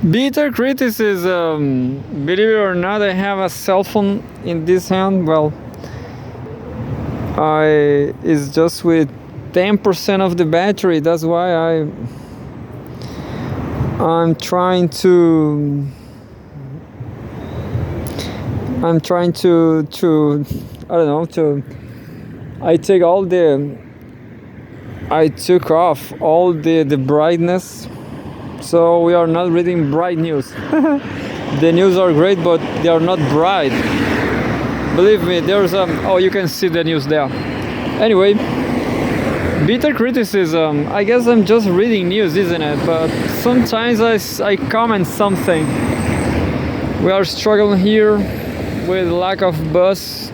Bitter criticism. Believe it or not, I have a cell phone in this hand. Well, I is just with 10% of the battery. That's why I'm trying to I don't know to I take all the I took off all the brightness, so we are not reading bright news. The news are great, but they are not bright. Believe me, there's oh, you can see the news there. Anyway, bitter criticism. I guess I'm just reading news, isn't it? But sometimes I comment something. We are struggling here with lack of bus.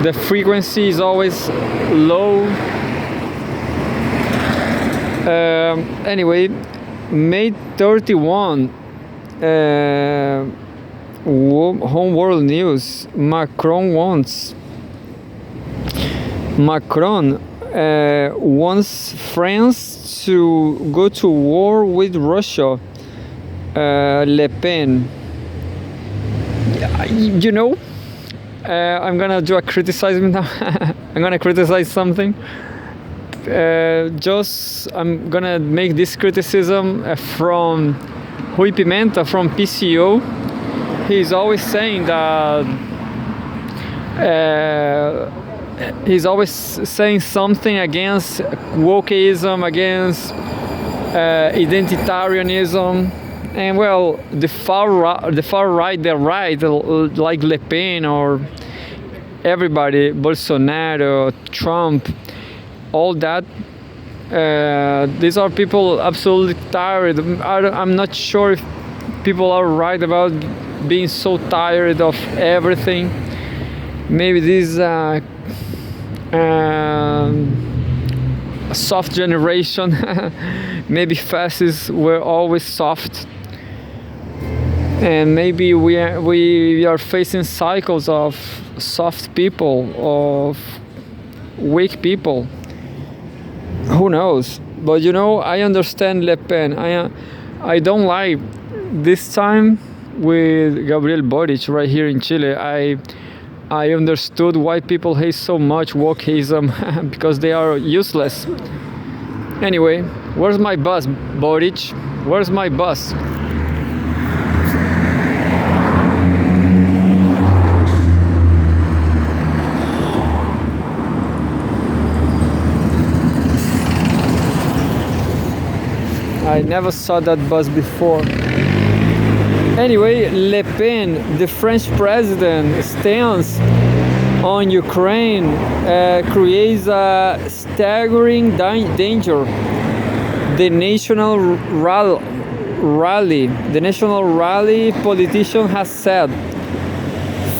The frequency is always low. Anyway, May 31, Home World News. Macron wants France to go to war with Russia. Le Pen. You know, I'm gonna do a criticism now. I'm gonna criticize something. I'm gonna make this criticism from Rui Pimenta from PCO. He's always saying that he's always saying something against wokeism, against identitarianism. And well, the far right, the right, like Le Pen or everybody, Bolsonaro, Trump, all that. These are people absolutely tired. I'm not sure if people are right about being so tired of everything. Maybe this soft generation. Maybe fascists were always soft. And maybe we are facing cycles of soft people, of weak people. Who knows? But you know, I understand Le Pen. I don't like this time with Gabriel Boric right here in Chile. I understood why people hate so much wokeism because they are useless. Anyway, where's my bus, Boric? Where's my bus? I never saw that bus before. Anyway, Le Pen, the French president, stance on Ukraine creates a staggering danger. The National Rally politician has said.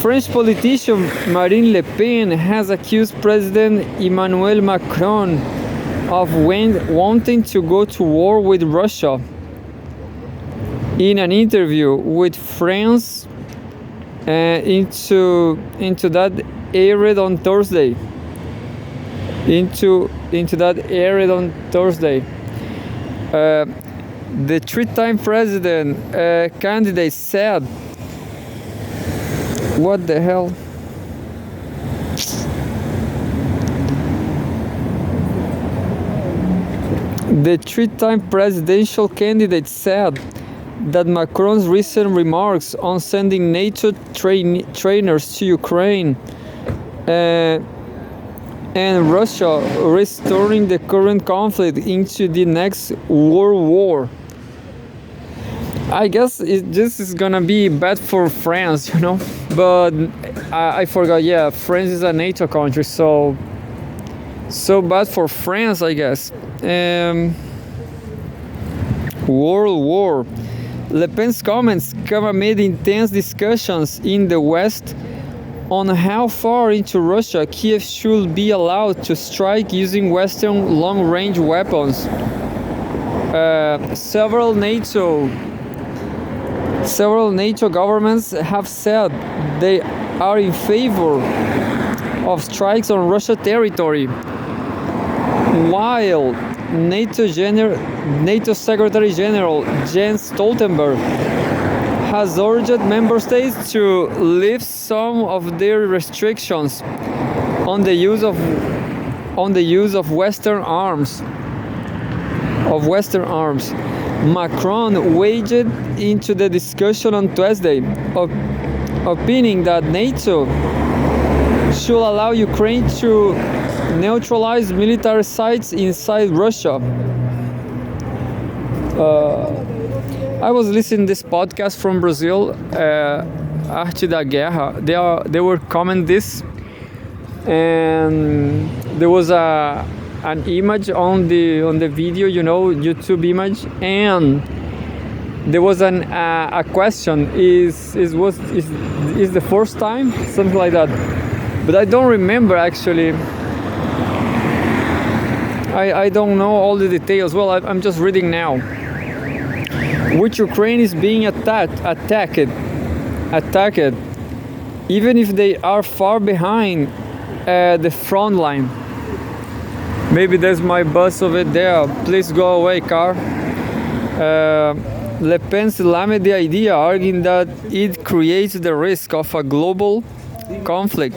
French politician Marine Le Pen has accused President Emmanuel Macron of wanting to go to war with Russia. In an interview with France into that aired on Thursday. The three-time president candidate said, "What the hell?" The three-time presidential candidate said that Macron's recent remarks on sending NATO trainers to Ukraine and Russia restoring the current conflict into the next world war. I guess this is gonna be bad for France, you know. But I forgot. Yeah, France is a NATO country, so bad for France, I guess. World war. Le Pen's comments come amid intense discussions in the West on how far into Russia Kiev should be allowed to strike using Western long-range weapons. Several NATO governments have said they are in favor of strikes on Russian territory, while NATO Secretary General Jens Stoltenberg has urged member states to lift some of their restrictions on the use of Western arms. Macron waded into the discussion on Tuesday, opining that NATO should allow Ukraine to neutralize military sites inside Russia. I was listening to this podcast from Brazil, Arte da Guerra. They were commenting this, and there was an image on the video, YouTube image, and there was a question: is the first time, something like that, but I don't remember actually. I don't know all the details. Well, I'm just reading now. Which Ukraine is being attacked, even if they are far behind the front line. Maybe there's my bus over there. Please go away, car. Le Pen slammed the idea, arguing that it creates the risk of a global conflict.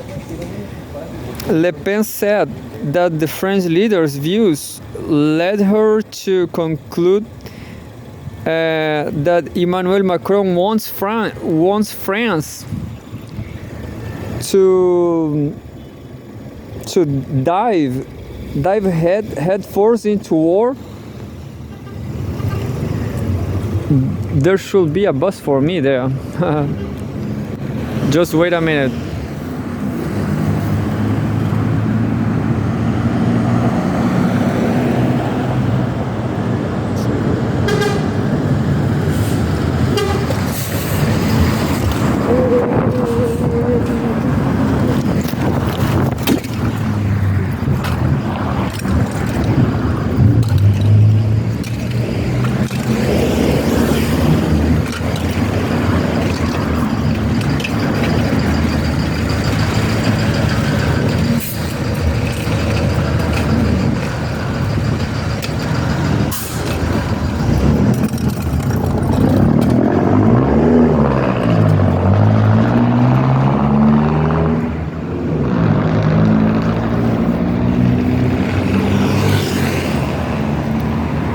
Le Pen said that the French leader's views led her to conclude that Emmanuel Macron wants France to dive head first into war. There should be a bus for me there. Just wait a minute.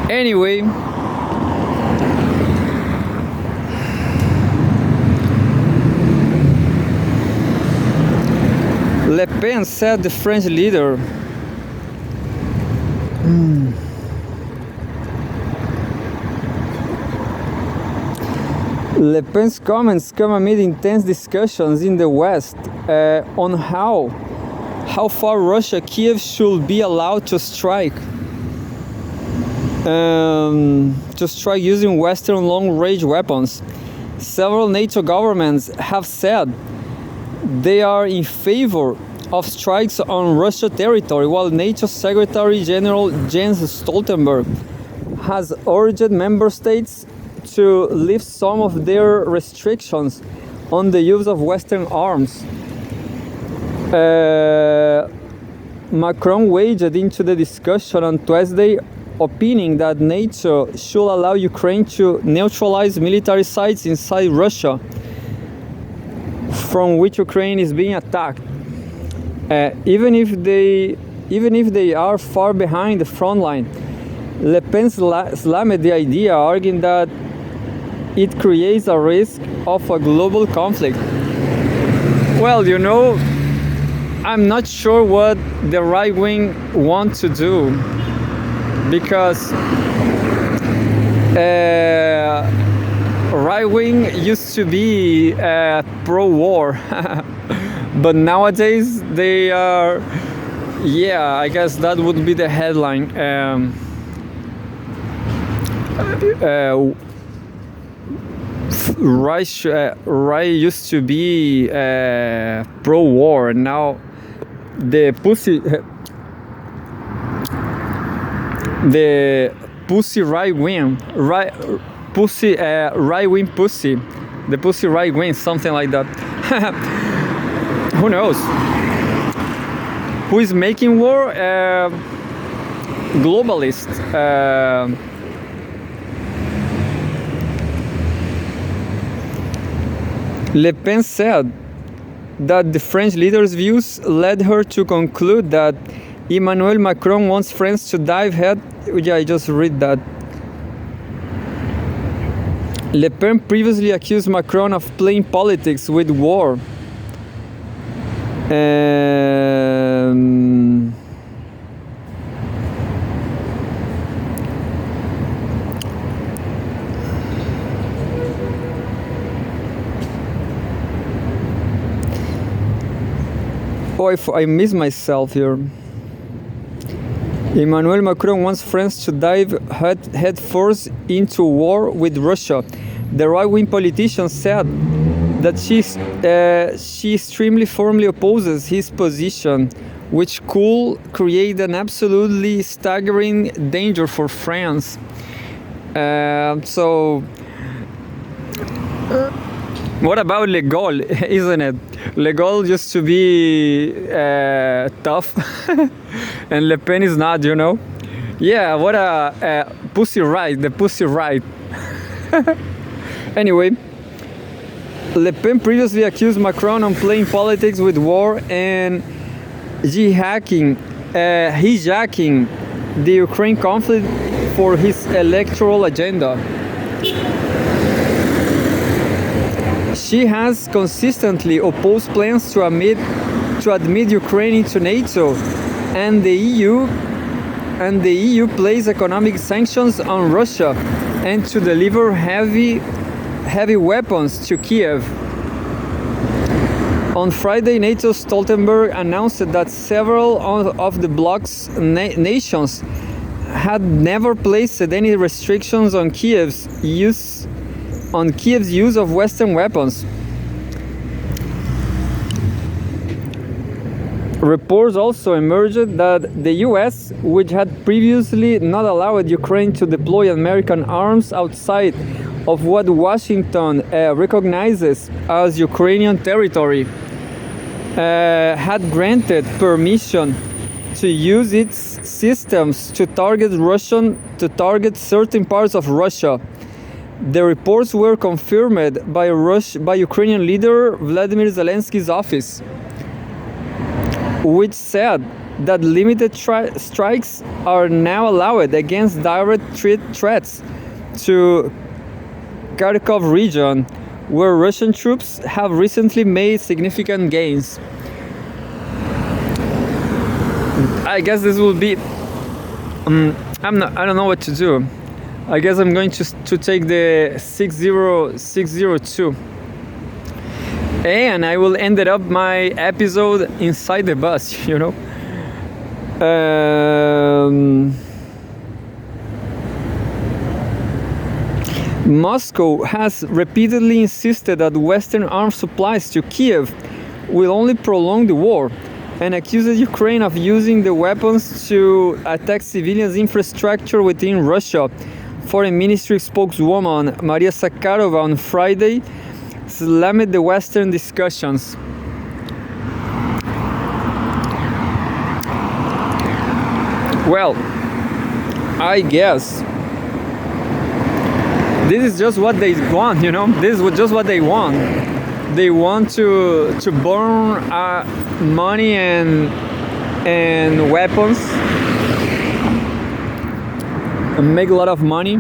Anyway, Le Pen said the French leader Le Pen's comments come amid intense discussions in the West on how far Russia, Kiev should be allowed to strike using Western long-range weapons. Several NATO governments have said they are in favor of strikes on Russian territory, while NATO Secretary General Jens Stoltenberg has urged member states to lift some of their restrictions on the use of Western arms. Macron waded into the discussion on Tuesday, opining that NATO should allow Ukraine to neutralize military sites inside Russia from which Ukraine is being attacked, even if they are far behind the front line. Le Pen slammed the idea, arguing that it creates a risk of a global conflict. Well, I'm not sure what the right wing want to do, because right wing used to be pro-war, but nowadays they are, I guess that would be the headline. Right used to be pro-war, and now the pussy right wing, the pussy right wing, something like that. Who knows? Who is making war? globalist. Le Pen said that the French leader's views led her to conclude that Emmanuel Macron wants France to dive head. Yeah, I just read that. Le Pen previously accused Macron of playing politics with war. Oh, I miss myself here. Emmanuel Macron wants France to dive head first into war with Russia. The right-wing politician said that she extremely firmly opposes his position, which could create an absolutely staggering danger for France. What about Le Gaulle, isn't it? Le Gaulle used to be tough, and Le Pen is not, you know? Yeah, what a pussy riot, the pussy riot. Anyway, Le Pen previously accused Macron of playing politics with war and hijacking the Ukraine conflict for his electoral agenda. She has consistently opposed plans to admit Ukraine into NATO, and the EU placed economic sanctions on Russia and to deliver heavy weapons to Kiev. On Friday, NATO's Stoltenberg announced that several of the bloc's nations had never placed any restrictions on Kiev's use of Western weapons. Reports also emerged that the US, which had previously not allowed Ukraine to deploy American arms outside of what Washington recognizes as Ukrainian territory, had granted permission to use its systems to target certain parts of Russia. The reports were confirmed by Ukrainian leader Vladimir Zelensky's office, which said that limited strikes are now allowed against direct threats to Kharkov region, where Russian troops have recently made significant gains. I guess this will be I don't know what to do. I guess I'm going to take the 60602, and I will end up my episode inside the bus, you know. Moscow has repeatedly insisted that Western arms supplies to Kiev will only prolong the war, and accuses Ukraine of using the weapons to attack civilians' infrastructure within Russia. Foreign Ministry spokeswoman Maria Zakharova on Friday slammed the Western discussions. Well, I guess this is just what they want, you know. This is just what they want. They want to burn money and weapons and make a lot of money.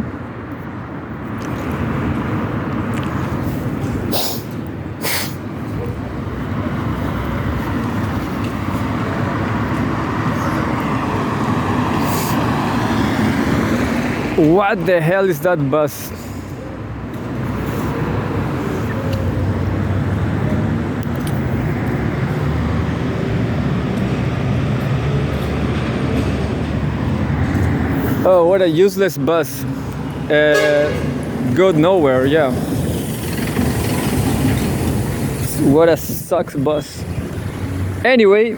What the hell is that bus? Oh, what a useless bus. Go nowhere, yeah. What a sucks bus. Anyway,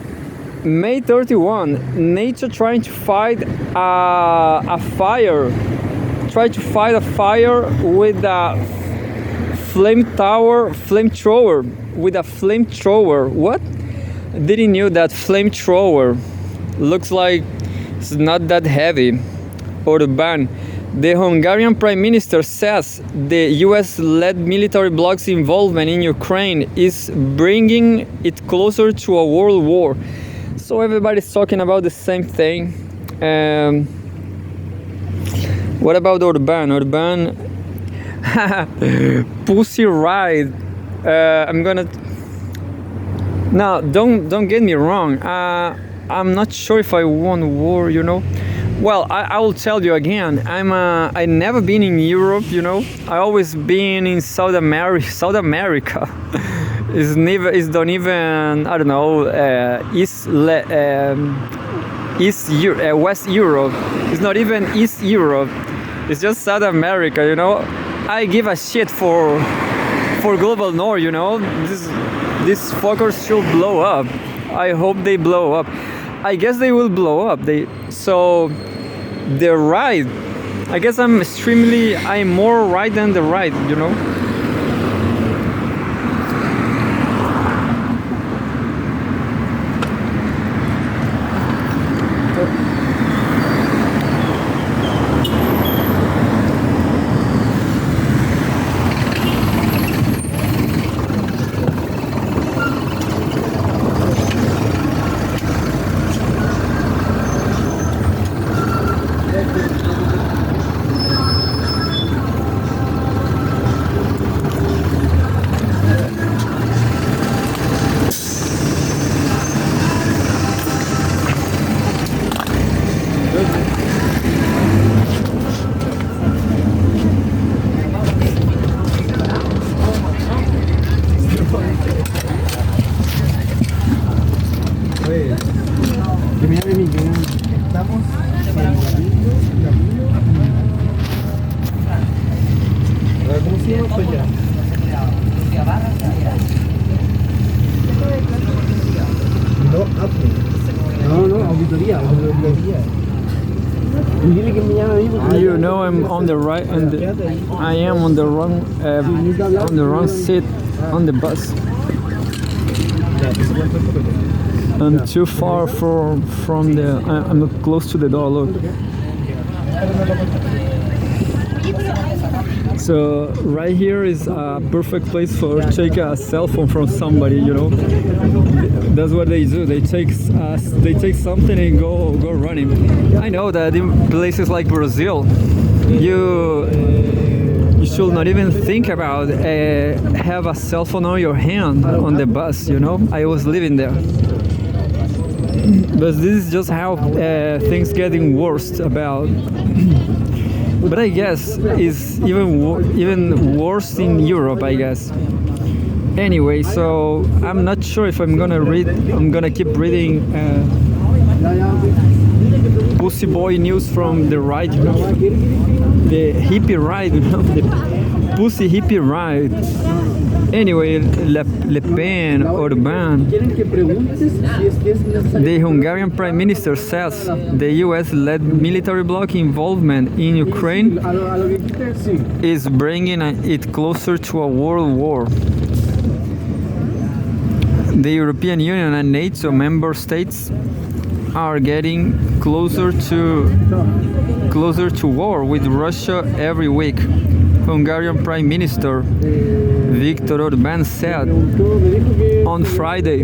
May 31, NATO trying to fight a fire. Try to fight a fire with a flamethrower. With a flamethrower. What? Didn't know that flamethrower looks like It's not that heavy. Orban. The Hungarian Prime Minister says the US-led military bloc's involvement in Ukraine is bringing it closer to a world war. So everybody's talking about the same thing. What about Orban? Orban, Pussy Riot. I'm gonna. Now, don't get me wrong. I'm not sure if I want war. Well, I will tell you again. I never been in Europe. I always been in South America. South America. It's don't even, I don't know, West Europe. It's not even East Europe. It's just South America. I give a shit for global north. These fuckers should blow up. I hope they blow up. I guess they will blow up. So the right. I guess I'm more right than the right. I'm on the right, and I am on the wrong seat on the bus. I'm too far from the. I'm not close to the door. Look. So right here is a perfect place for take a cell phone from somebody. That's what they do. They take something and go running. I know that in places like Brazil, you should not even think about have a cell phone on your hand on the bus. I was living there. But this is just how things getting worse about. But I guess it's even worse in Europe, I guess. Anyway, so I'm not sure if I'm gonna keep reading Pussy Boy news from the right, the hippie right, the Pussy hippie right. Anyway, Le Pen, Orban. The Hungarian Prime Minister says the US-led military bloc involvement in Ukraine is bringing it closer to a world war. The European Union and NATO member states are getting closer to war with Russia every week. Hungarian Prime Minister Viktor Orban said on Friday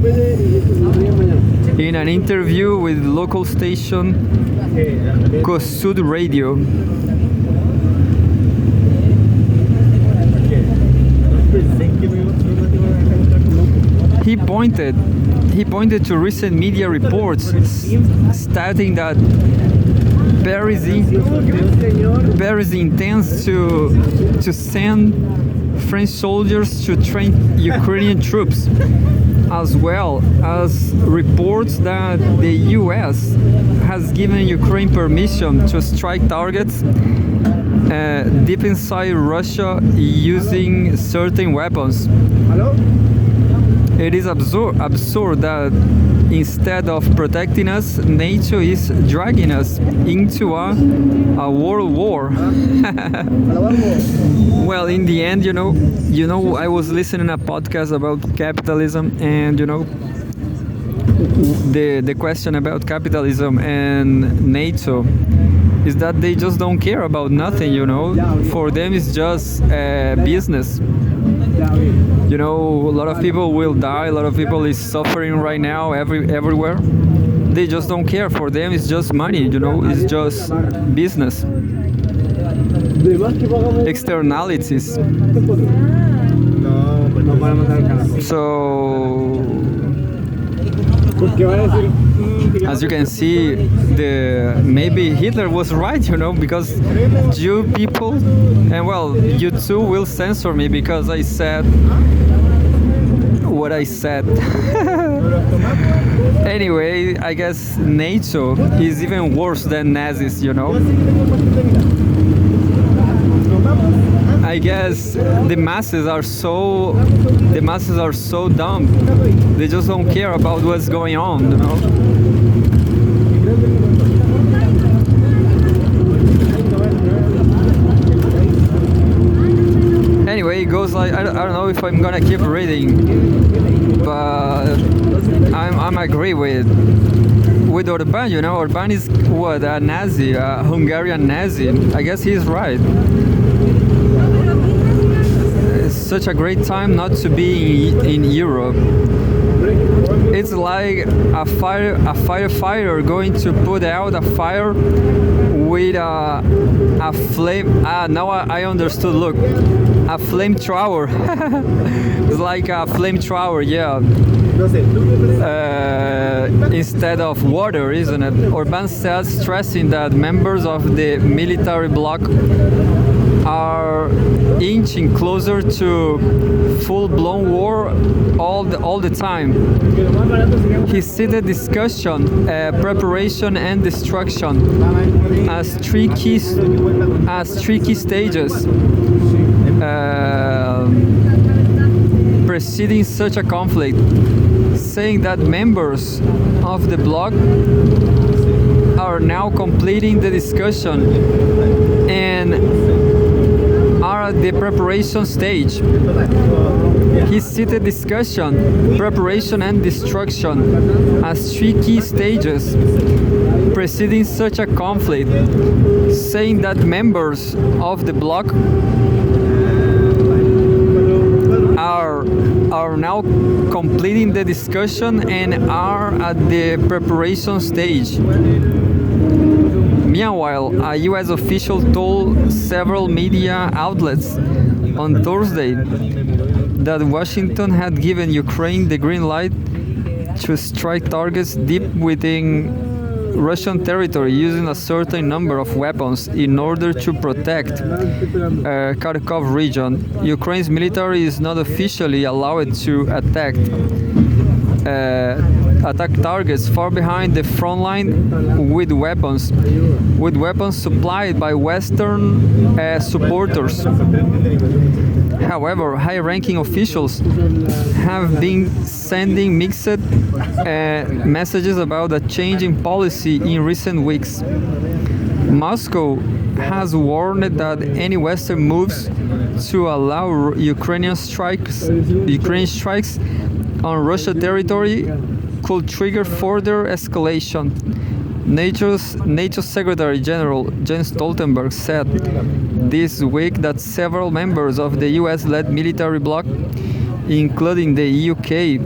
in an interview with local station Kossuth Radio. He pointed to recent media reports stating that Paris intends to send French soldiers to train Ukrainian troops, as well as reports that the US has given Ukraine permission to strike targets deep inside Russia using certain weapons. It is absurd that instead of protecting us, NATO is dragging us into a world war. Well, in the end, I was listening to a podcast about capitalism, and the question about capitalism and NATO is that they just don't care about nothing, you know. For them it's just business. You know, a lot of people will die, a lot of people is suffering right now everywhere. They just don't care. For them it's just money, you know, it's just business. Externalities. So as you can see, maybe Hitler was right, you know, because Jew people, and well, you too will censor me because I said what I said. Anyway, I guess NATO is even worse than Nazis, you know. I guess the masses are so dumb. They just don't care about what's going on, you know. Anyway, it goes like I don't know if I'm gonna keep reading, but I'm agree with Orban. You know, Orban is what, a Nazi, a Hungarian Nazi. I guess he's right. It's such a great time not to be in Europe. It's like a firefighter going to put out a fire with a flame. Now I understood. Look, a flamethrower. It's like a flamethrower, yeah. Instead of water, isn't it? Orban said, stressing that members of the military bloc are inching closer to full-blown war all the time. He cited discussion, preparation and destruction as three key stages preceding such a conflict, saying that members of the bloc are now completing the discussion and are at the preparation stage. He cited discussion, preparation and destruction as three key stages preceding such a conflict, saying that members of the bloc are now completing the discussion and are at the preparation stage. Meanwhile, a U.S. official told several media outlets on Thursday that Washington had given Ukraine the green light to strike targets deep within Russian territory using a certain number of weapons in order to protect Kharkov region. Ukraine's military is not officially allowed to attack targets far behind the front line with weapons supplied by Western supporters. However, high-ranking officials have been sending mixed messages about a change in policy in recent weeks. Moscow has warned that any Western moves to allow Ukrainian strikes on Russian territory could trigger further escalation. NATO Secretary General Jens Stoltenberg said this week that several members of the US-led military bloc, including the UK,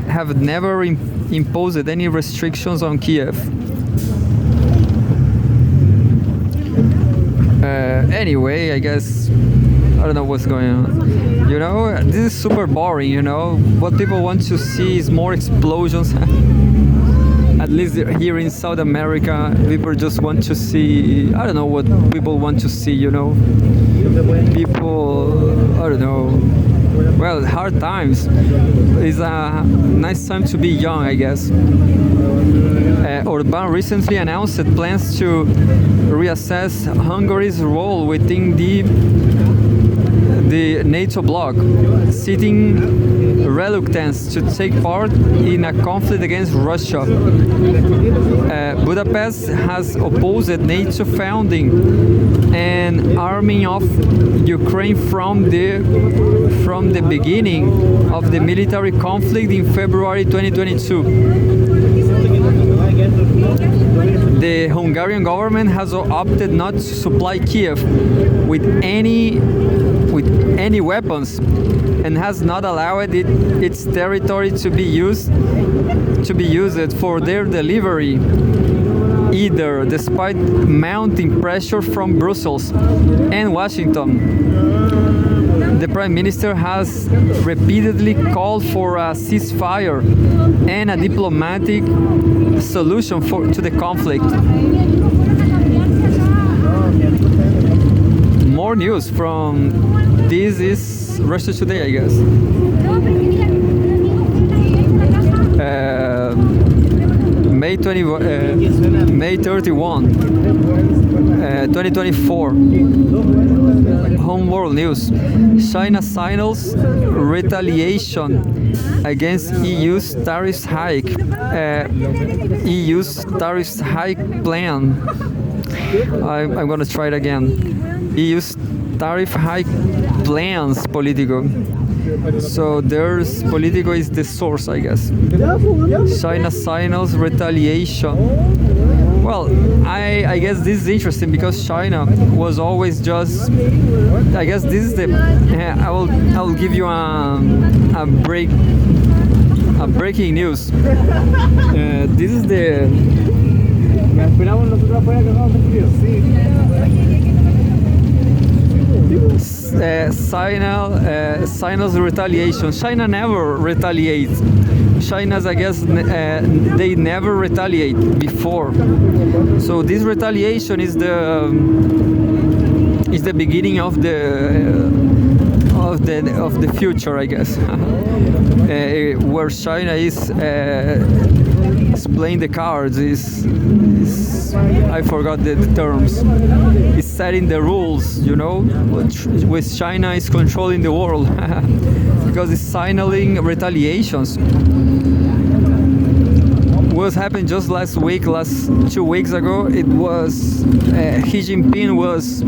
have never imposed any restrictions on Kiev. Anyway, I guess I don't know what's going on. You know, this is super boring, you know. What people want to see is more explosions. At least here in South America, people just want to see, I don't know what people want to see, you know. People, I don't know. Well, hard times. It's a nice time to be young, I guess. Orban recently announced plans to reassess Hungary's role within the NATO bloc, citing reluctance to take part in a conflict against Russia. Budapest has opposed NATO founding and and arming of Ukraine from the beginning of the military conflict in February 2022. The Hungarian government has opted not to supply Kiev with any weapons and has not allowed its territory to be used for their delivery either, despite mounting pressure from Brussels and Washington. The Prime Minister has repeatedly called for a ceasefire and a diplomatic solution to the conflict. More news from this is Russia Today, I guess. May 31, 2024. Home World News. China signals retaliation against EU's tariffs hike. EU's tariffs hike plan. I'm gonna try it again. EU's tariff hike plans, Politico. So there's Politico is the source, I guess. China signals retaliation. Well, I guess this is interesting because China was always just. I guess this is the. I will give you a breaking news. This is the. China's retaliation. China never retaliates. China's, I guess, they never retaliate before. So this retaliation is the beginning of the future, I guess, where China is playing the cards. Is I forgot the terms. Is setting the rules, you know. With China is controlling the world because it's signaling retaliations. What happened just last 2 weeks ago? It was Xi Jinping was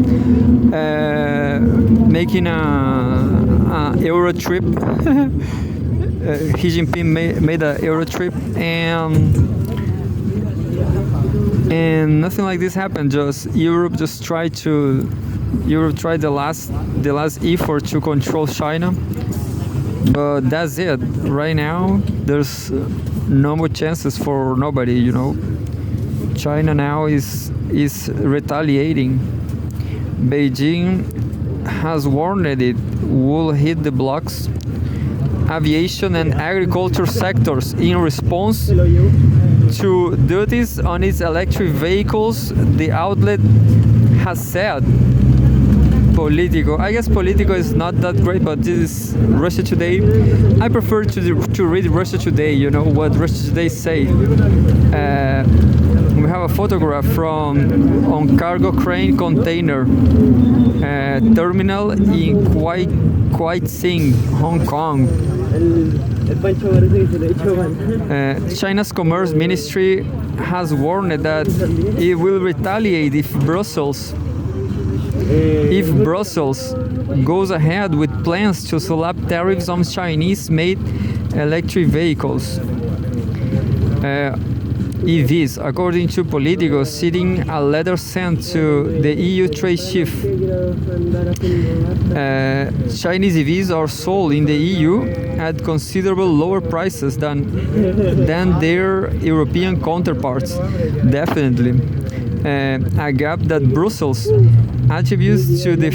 making a Euro trip. Xi Jinping made a Euro trip, and nothing like this happened. Just Europe tried the last effort to control China, but that's it. Right now, there's no more chances for nobody. You know, China now is retaliating. Beijing has warned it will hit the bloc's aviation and agriculture sectors in response to duties on its electric vehicles, the outlet has said. Politico. I guess Politico is not that great, but this is Russia Today. I prefer to read Russia Today, you know, what Russia Today say. We have a photograph from on cargo crane container terminal in Kwai Sing, Hong Kong. China's Commerce Ministry has warned that it will retaliate if Brussels goes ahead with plans to slap tariffs on Chinese-made electric vehicles. EVs, according to Politico, citing a letter sent to the EU trade chief. Chinese EVs are sold in the EU at considerable lower prices than their European counterparts. Definitely. A gap that Brussels attributes to the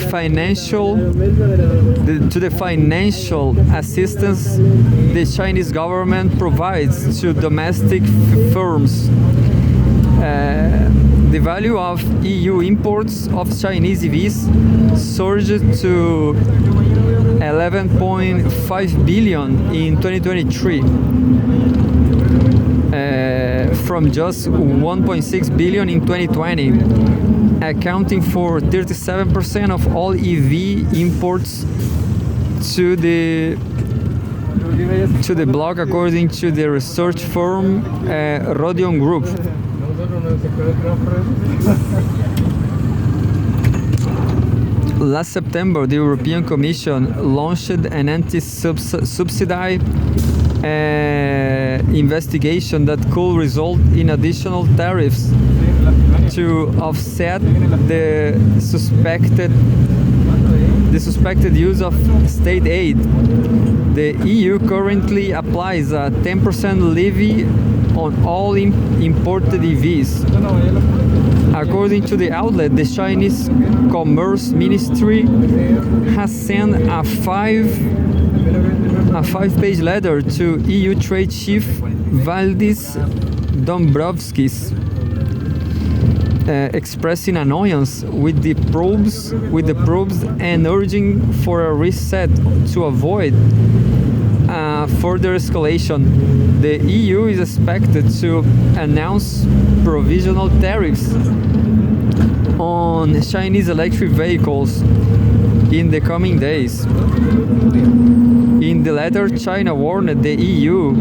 financial assistance the Chinese government provides to domestic firms. The value of EU imports of Chinese EVs surged to 11.5 billion in 2023. From just 1.6 billion in 2020, accounting for 37% of all EV imports to the bloc, according to the research firm Rodion Group. Last September, the European Commission launched an anti-subsidy investigation that could result in additional tariffs to offset the suspected use of state aid. The EU currently applies a 10% levy on all imported EVs. According to the outlet, the Chinese Commerce Ministry has sent a five-page letter to EU Trade Chief Valdis Dombrovskis, expressing annoyance with the probes and urging for a reset to avoid further escalation. The EU is expected to announce provisional tariffs on Chinese electric vehicles in the coming days. In the letter, China warned the EU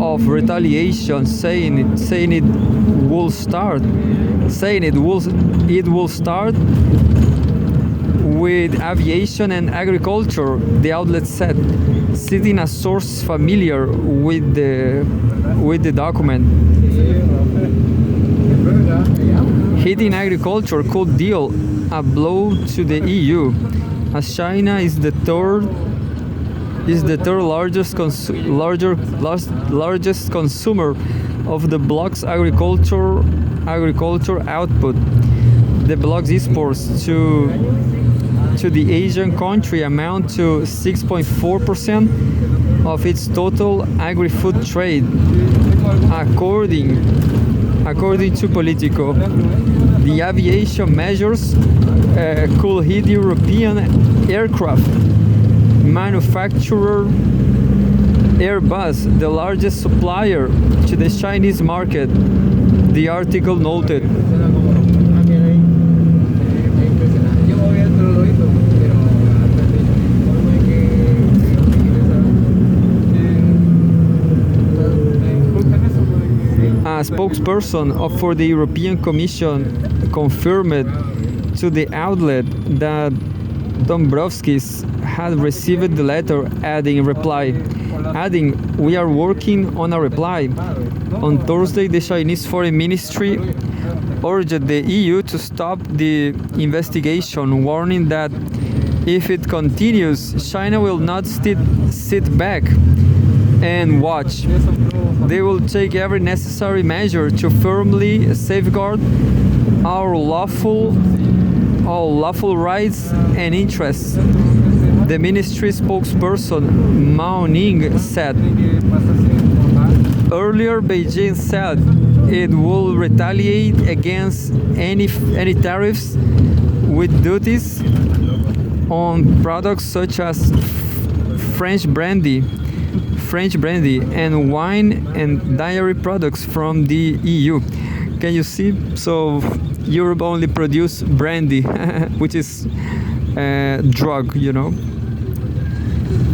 of retaliation, saying it will start with aviation and agriculture, the outlet said, citing a source familiar with the document. Hitting agriculture could deal a blow to the EU, as China is the third largest consumer of the bloc's agriculture output. The bloc's exports to the Asian country amount to 6.4% of its total agri-food trade, according to Politico. The aviation measures could hit European aircraft manufacturer Airbus, the largest supplier to the Chinese market, the article noted. A spokesperson for the European Commission confirmed to the outlet that Dombrovskis had received the letter, adding, "We are working on a reply." On Thursday, the Chinese Foreign Ministry urged the EU to stop the investigation, warning that if it continues, China will not sit back and watch. They will take every necessary measure to firmly safeguard our lawful rights and interests, the ministry spokesperson Mao Ning said. Earlier, Beijing said it will retaliate against any tariffs with duties on products such as French brandy and wine and dairy products from the EU. Can you see? So Europe only produces brandy, which is a drug, you know.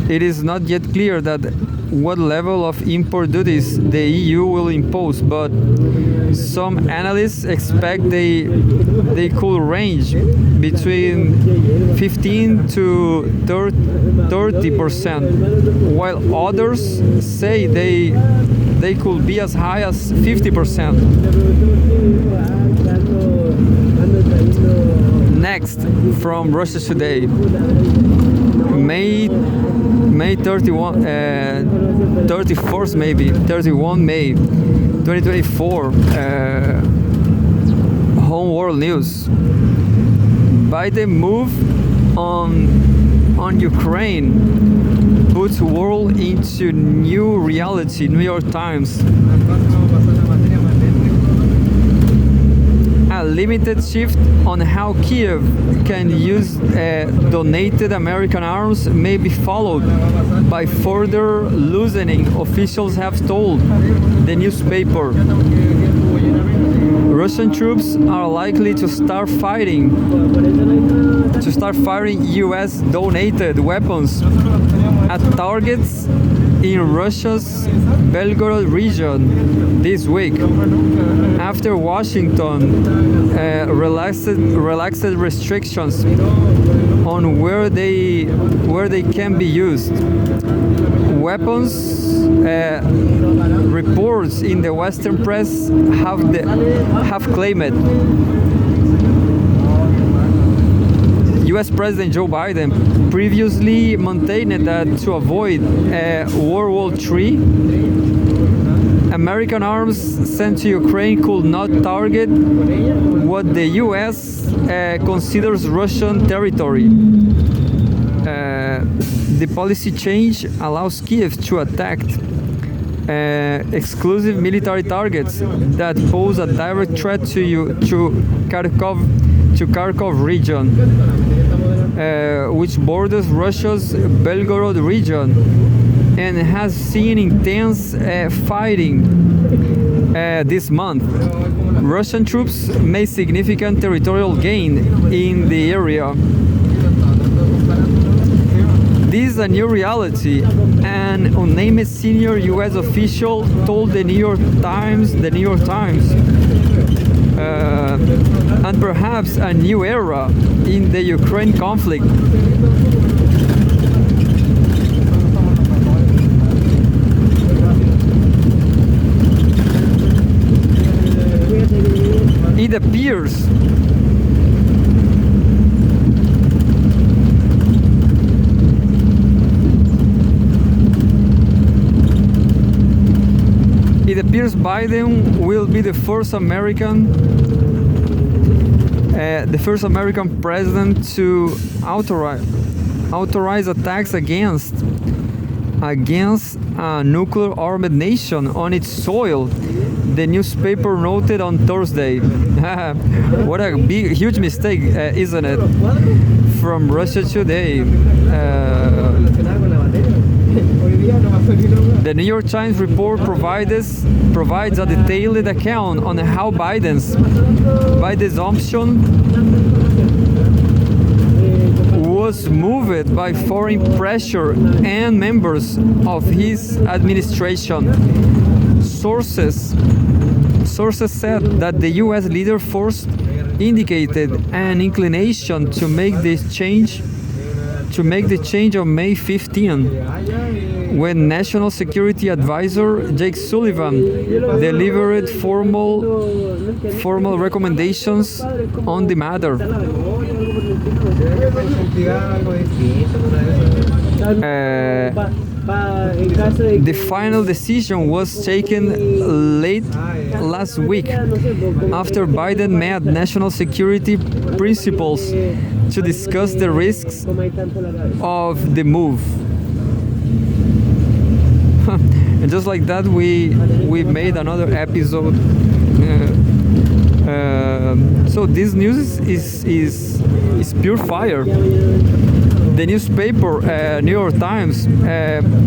It is not yet clear that what level of import duties the EU will impose, but some analysts expect they could range between 15 to 30%, while others say they could be as high as 50%. Next, from Russia Today, May 31 May 2024, Home World News. Biden move on Ukraine puts world into new reality, New York Times. A limited shift on how Kiev can use donated American arms may be followed by further loosening, officials have told the newspaper. Russian troops are likely to start firing US donated weapons at targets in Russia's Belgorod region this week, after Washington relaxed restrictions on where they can be used. Weapons reports in the Western press have claimed U.S. President Joe Biden previously maintained that to avoid World War III, American arms sent to Ukraine could not target what the U.S. Considers Russian territory. The policy change allows Kiev to attack exclusive military targets that pose a direct threat to Kharkov region, which borders Russia's Belgorod region and has seen intense fighting this month. Russian troops made significant territorial gain in the area. This is a new reality, an unnamed senior U.S. official told the New York Times, and perhaps a new era in the Ukraine conflict. It appears Biden will be the first American president to authorize attacks against a nuclear armed nation on its soil, the newspaper noted on Thursday. What a huge mistake, isn't it? From Russia Today. The New York Times report provides a detailed account on how Biden's option was moved by foreign pressure and members of his administration. Sources said that the U.S. leader first indicated an inclination to make the change on May 15, when National Security Advisor Jake Sullivan delivered formal recommendations on the matter. The final decision was taken late last week after Biden met national security principals to discuss the risks of the move. And just like that, we made another episode. So this news is pure fire. The newspaper, New York Times,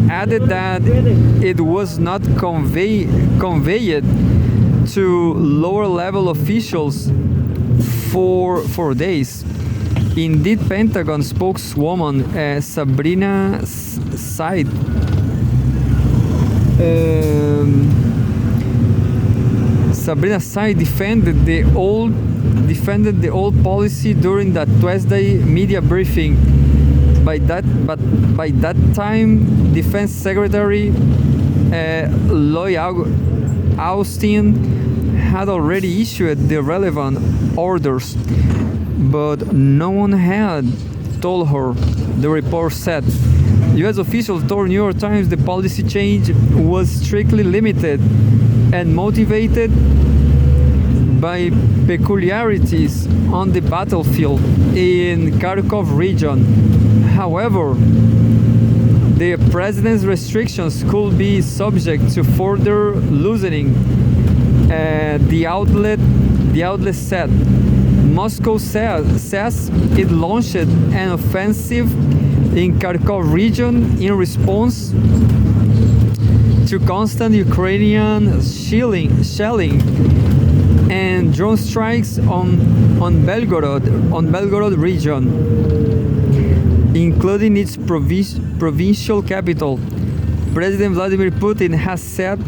added that it was not conveyed to lower level officials for days. Indeed, Pentagon spokeswoman Sabrina Syed defended the old policy during that Tuesday media briefing. By that time, Defense Secretary Lloyd Austin had already issued the relevant orders, but no one had told her, the report said. U.S. officials told New York Times the policy change was strictly limited and motivated by peculiarities on the battlefield in Kharkov region. However, the president's restrictions could be subject to further loosening. The outlet said. Moscow says it launched an offensive in Kharkov region in response to constant Ukrainian shelling and drone strikes on Belgorod region, including its provincial capital. President Vladimir Putin has said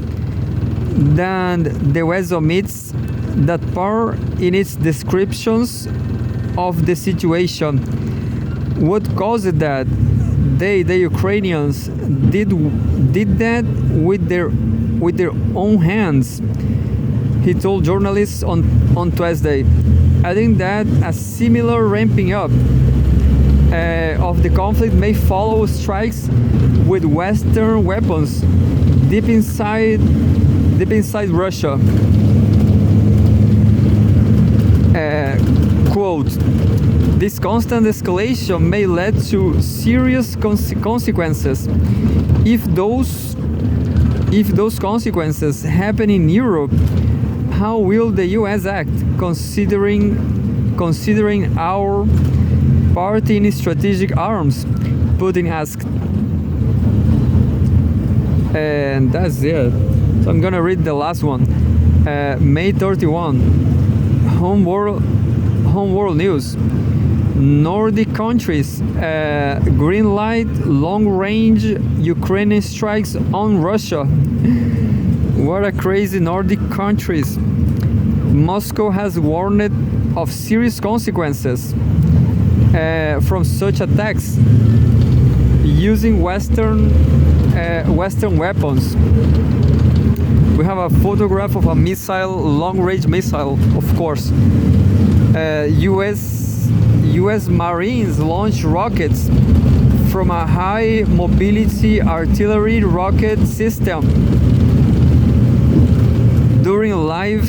that the West omits that part in its descriptions of the situation. What caused that? The Ukrainians did that with their own hands, he told journalists on Tuesday, adding that a similar ramping up of the conflict may follow strikes with Western weapons deep inside Russia. Quote, this constant escalation may lead to serious consequences. If those consequences happen in Europe, how will the US act, considering our part in strategic arms? Putin asked. And that's it. So I'm gonna read the last one. May 31. Home world news. Nordic countries green light long-range Ukrainian strikes on Russia. What a crazy Nordic countries. Moscow has warned of serious consequences from such attacks using Western weapons. We have a photograph of a missile, long-range missile, of course. US Marines launched rockets from a high-mobility artillery rocket system during live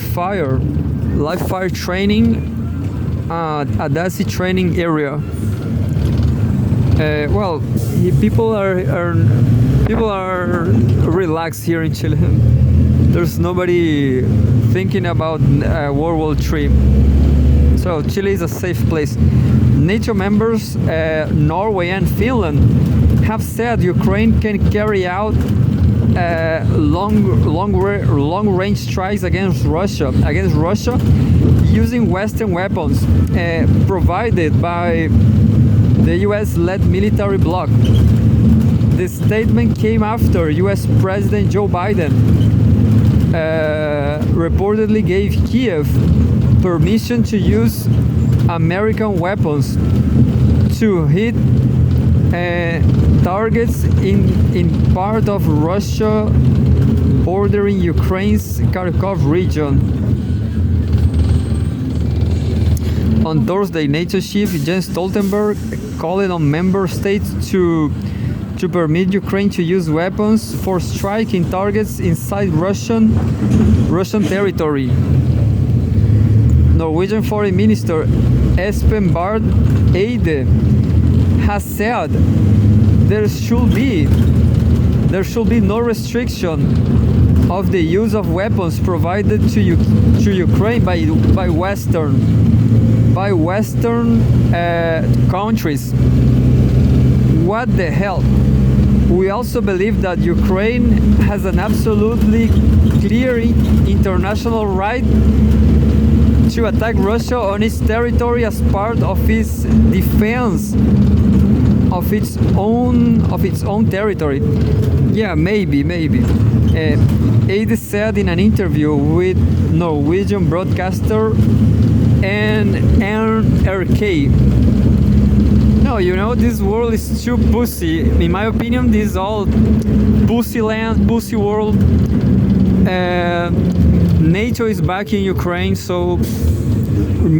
fire training at Daci training area. Well, people are relaxed here in Chile. There's nobody thinking about World War III. So Chile is a safe place. NATO members Norway and Finland have said Ukraine can carry out long-range strikes against Russia using Western weapons provided by the US-led military bloc. The statement came after US President Joe Biden reportedly gave Kiev permission to use American weapons to hit targets in part of Russia bordering Ukraine's Kharkov region. On Thursday, NATO chief Jens Stoltenberg called on member states to permit Ukraine to use weapons for striking targets inside Russian territory. Norwegian Foreign Minister Espen Barth Eide has said there should be no restriction of the use of weapons provided to Ukraine by Western countries. What the hell? We also believe that Ukraine has an absolutely clear international right to attack Russia on its territory as part of its defense of its own territory. Yeah, maybe. Eide said in an interview with Norwegian broadcaster NRK. No, this world is too pussy. In my opinion, this is all pussy land, pussy world. NATO is back in Ukraine, so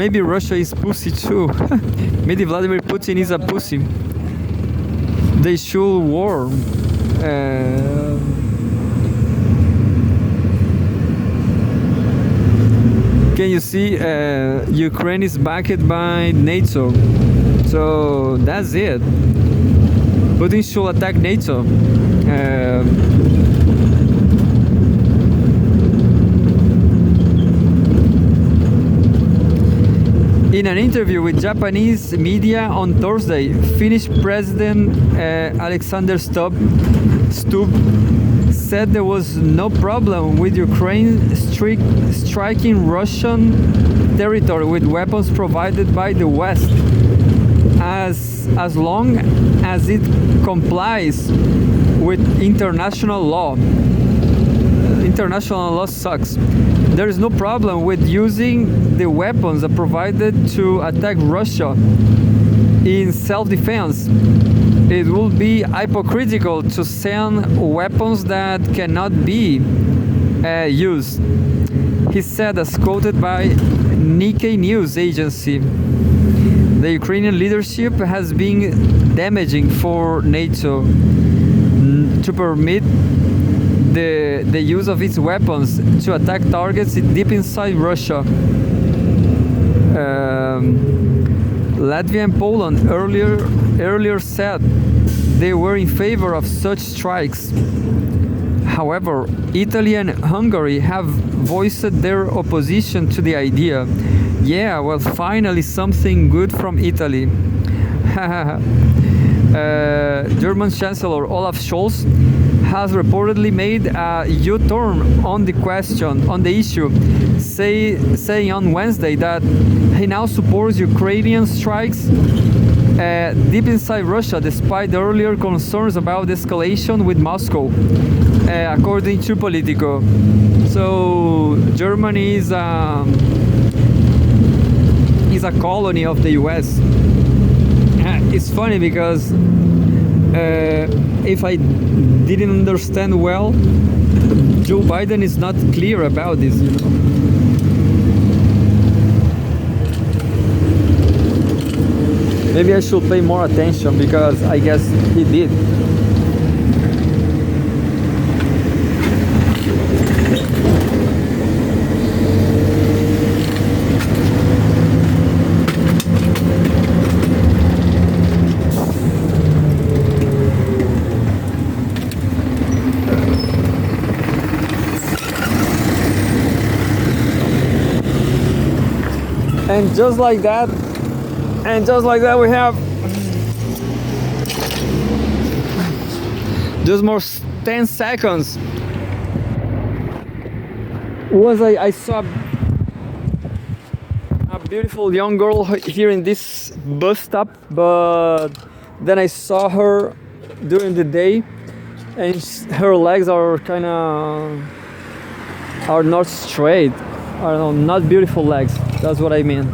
maybe Russia is pussy too. Maybe Vladimir Putin is a pussy. They should war. Can you see? Ukraine is backed by NATO. So that's it. Putin should attack NATO. In an interview with Japanese media on Thursday, Finnish President Alexander Stubb said there was no problem with Ukraine striking Russian territory with weapons provided by the West. as long as it complies with international law. International law sucks. There is no problem with using the weapons provided to attack Russia in self-defense. It would be hypocritical to send weapons that cannot be used, he said, as quoted by Nikkei News Agency. The Ukrainian leadership has been damaging for NATO to permit the use of its weapons to attack targets deep inside Russia. Latvia and Poland earlier said they were in favor of such strikes. However, Italy and Hungary have voiced their opposition to the idea. Yeah, well, finally something good from Italy. German Chancellor Olaf Scholz has reportedly made a U-turn on the issue, saying on Wednesday that he now supports Ukrainian strikes deep inside Russia, despite the earlier concerns about escalation with Moscow, according to Politico. So Germany is a colony of the US. It's funny because if I didn't understand well, Joe Biden is not clear about this, you know. Maybe I should pay more attention because I guess he did. And just like that, we have just more 10 seconds. I saw a beautiful young girl here in this bus stop, but then I saw her during the day, and her legs are not straight. I don't know, not beautiful legs. That's what I mean.